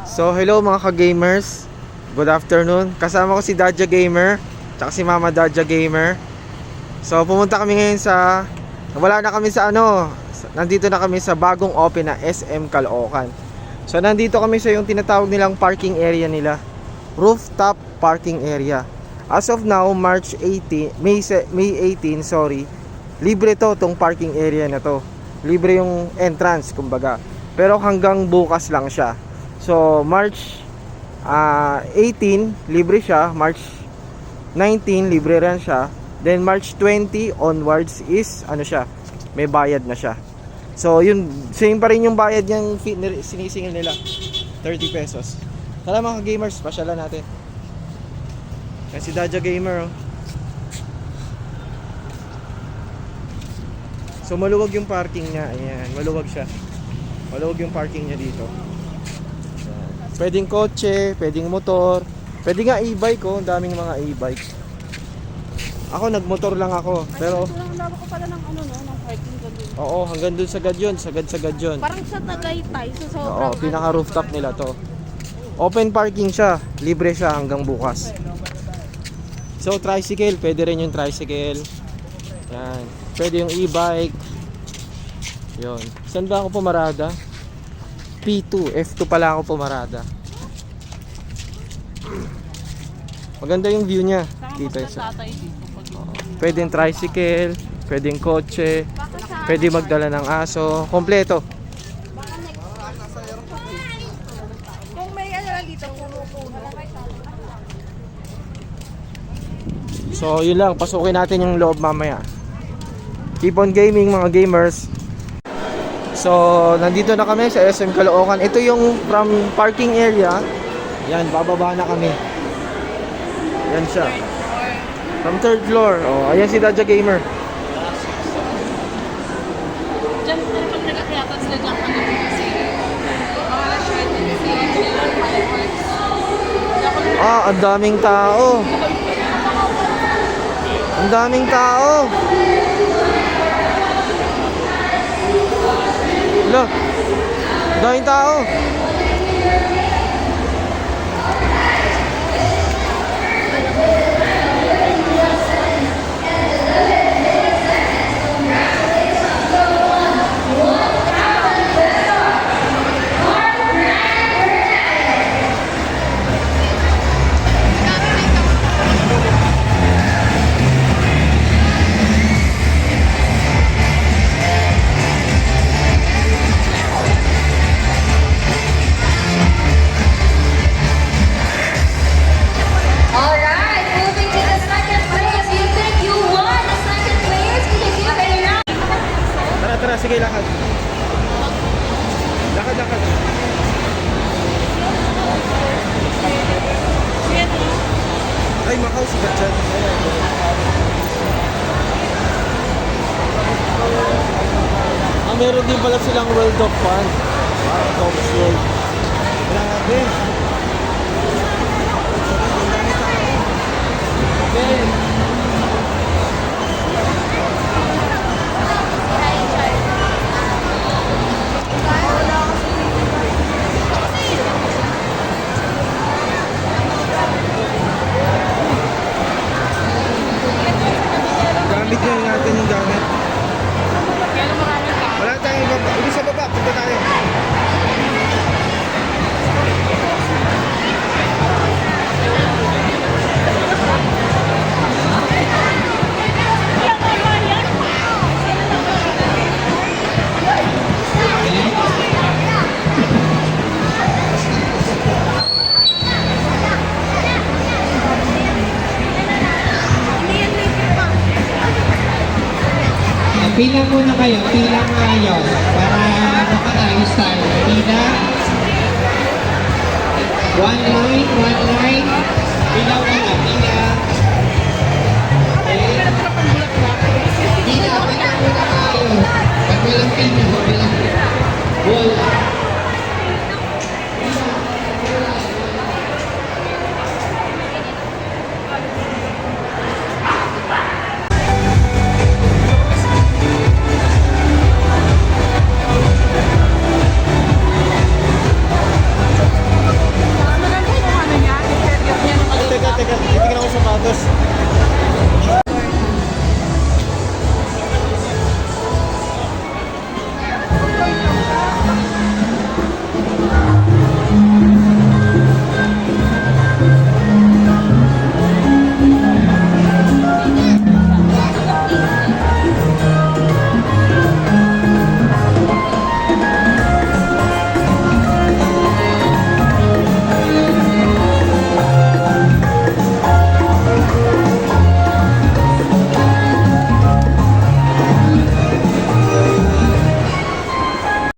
So hello mga ka-gamers, good afternoon. Kasama ko si Dadja Gamer tsaka si Mama Dadja Gamer. So pumunta kami ngayon sa, wala na kami sa nandito na kami sa bagong open na SM Caloocan. So nandito kami sa yung tinatawag nilang parking area nila, rooftop parking area. As of now, March 18, May 18, sorry, libre tong parking area na to. Libre yung entrance kumbaga, pero hanggang bukas lang siya. So March 18 libre siya, March 19 libre rin siya, then March 20 onwards is siya, may bayad na siya. So yun, same pa rin yung bayad niyang sinisingil nila, 30 pesos. Tara mga gamers, pasyalan natin. Yan si Dadja Gamer, oh. So maluwag yung parking niya, ayan, maluwag siya. Maluwag yung parking niya dito. Pwedeng kotse, pwedeng motor, pwede nga e-bike, oh. Ang daming mga e-bike. Ako nagmotor lang ako, pero Lang ko pala ng ng parking doon. oo, hanggang dun sa Gadyon, sagad Gadyon. Parang sa Tagaytay, so sobrang Oo, pinaka rooftop nila to. Open parking siya, libre siya hanggang bukas. So tricycle, pwede rin yung tricycle. Yan, pwede yung e-bike. Yun. Saan ba ako pumarada? P2, F2 pala ako pumarada. Maganda yung view niya. Dito sa pwedeng tricycle, pwedeng kotse, pwede magdala ng aso, kompleto. Kung may lang dito, puno-puno. So yun lang, pasukin natin yung loob mamaya. Keep on gaming mga gamers. So nandito na kami sa SM Caloocan. Ito yung from parking area. Yan, bababa na kami. Yan siya. From third floor. Oh, ayan si Dadja Gamer. Diyan po pag nag-akyatan sila dyan kasi Ang daming tao. Ang daming tao. Look, daming tao. Tara, sige, lakad. Lakad. Ay, Macau, sigat dyan. Meron din pala silang World of Fun. Parang Tom's World. Grabe. Okay. Gamit nyo natin yung gamit. Wala tayong ibaba. Ibig sa baba, punta tayo. Pila muna kayo, pila ngayon para makaayos tayo. Pila. One line. Pila wala, pila.